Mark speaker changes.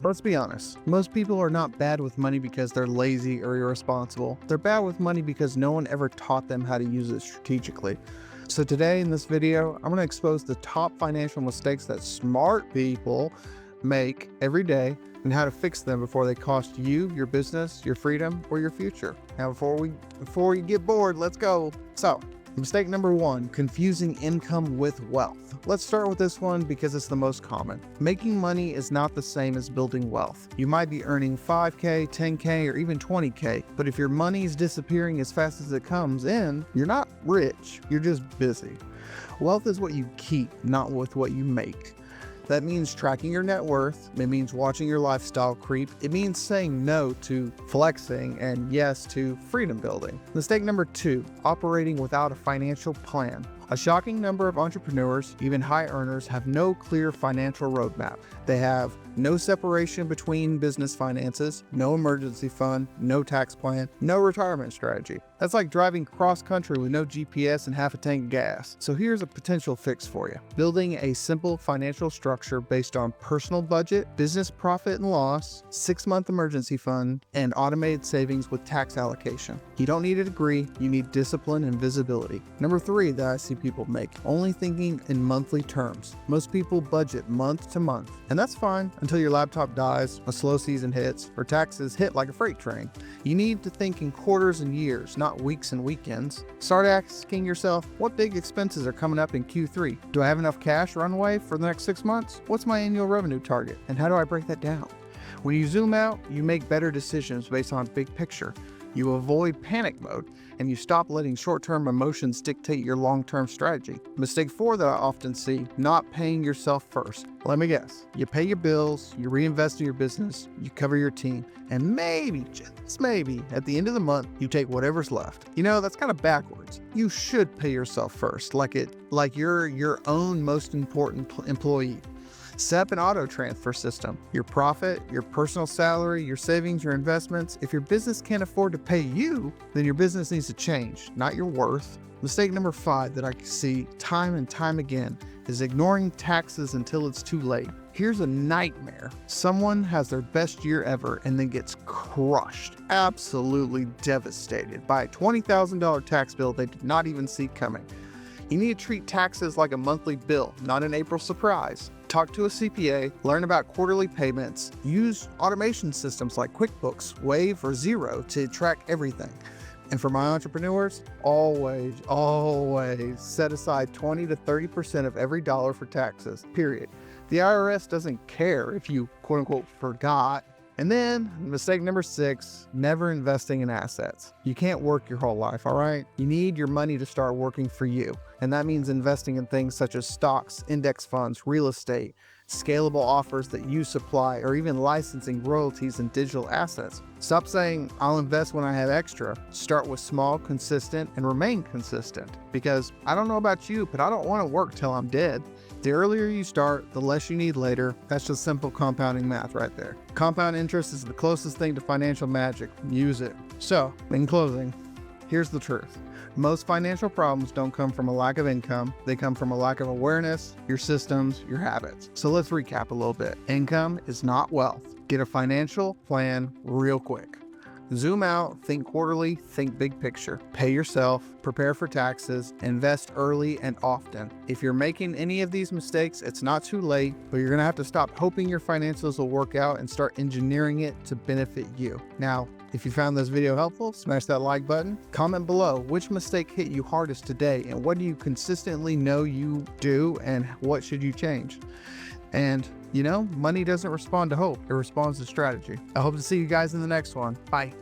Speaker 1: Let's be honest. Most people are not bad with money because they're lazy or irresponsible. They're bad with money because no one ever taught them how to use it strategically. So today in this video, I'm going to expose the top financial mistakes that smart people make every day and how to fix them before they cost you, your business, your freedom, or your future. Now, before you get bored, let's go. So, mistake number 1, confusing income with wealth. Let's start with this one because it's the most common. Making money is not the same as building wealth. You might be earning 5K, 10K, or even 20K, but if your money is disappearing as fast as it comes in, you're not rich, you're just busy. Wealth is what you keep, not with what you make. That means tracking your net worth. It means watching your lifestyle creep. It means saying no to flexing and yes to freedom building. Mistake number 2, operating without a financial plan. A shocking number of entrepreneurs, even high earners, have no clear financial roadmap. They have no separation between business finances, no emergency fund, no tax plan, no retirement strategy. That's like driving cross country with no GPS and half a tank of gas. So here's a potential fix for you. Building a simple financial structure based on personal budget, business profit and loss, 6-month emergency fund, and automated savings with tax allocation. You don't need a degree, you need discipline and visibility. Number 3 that I see people make, only thinking in monthly terms. Most people budget month to month, and that's fine until your laptop dies, a slow season hits, or taxes hit like a freight train. You need to think in quarters and years, not weeks and weekends. Start asking yourself, what big expenses are coming up in Q3? Do I have enough cash runway for the next 6 months? What's my annual revenue target? And how do I break that down? When you zoom out, you make better decisions based on big picture. You avoid panic mode, and you stop letting short-term emotions dictate your long-term strategy. Mistake 4 that I often see, not paying yourself first. Let me guess. You pay your bills, you reinvest in your business, you cover your team, and maybe, just maybe, at the end of the month, you take whatever's left. You know, that's kind of backwards. You should pay yourself first, like you're your own most important employee. Set up an auto transfer system. Your profit, your personal salary, your savings, your investments. If your business can't afford to pay you, then your business needs to change, not your worth. Mistake number 5 that I see time and time again is ignoring taxes until it's too late. Here's a nightmare. Someone has their best year ever and then gets crushed, absolutely devastated by a $20,000 tax bill they did not even see coming. You need to treat taxes like a monthly bill, not an April surprise. Talk to a CPA, learn about quarterly payments, use automation systems like QuickBooks, Wave, or Xero to track everything. And for my entrepreneurs, always set aside 20 to 30% of every dollar for taxes, period. The IRS doesn't care if you quote unquote forgot. And then mistake number 6, never investing in assets. You can't work your whole life, all right? You need your money to start working for you. And that means investing in things such as stocks, index funds, real estate, scalable offers that you supply, or even licensing, royalties, and digital assets. Stop saying, I'll invest when I have extra. Start with small, consistent, and remain consistent. Because I don't know about you, but I don't want to work till I'm dead. The earlier you start, the less you need later. That's just simple compounding math right there. Compound interest is the closest thing to financial magic. Use it. So, in closing, here's the truth. Most financial problems don't come from a lack of income. They come from a lack of awareness, your systems, your habits. So let's recap a little bit. Income is not wealth. Get a financial plan real quick. Zoom out, think quarterly, think big picture. Pay yourself, prepare for taxes, invest early and often. If you're making any of these mistakes, it's not too late, but you're gonna have to stop hoping your financials will work out and start engineering it to benefit you. Now, if you found this video helpful, smash that like button. Comment below which mistake hit you hardest today and what do you consistently know you do and what should you change? And you know, money doesn't respond to hope, it responds to strategy. I hope to see you guys in the next one. Bye.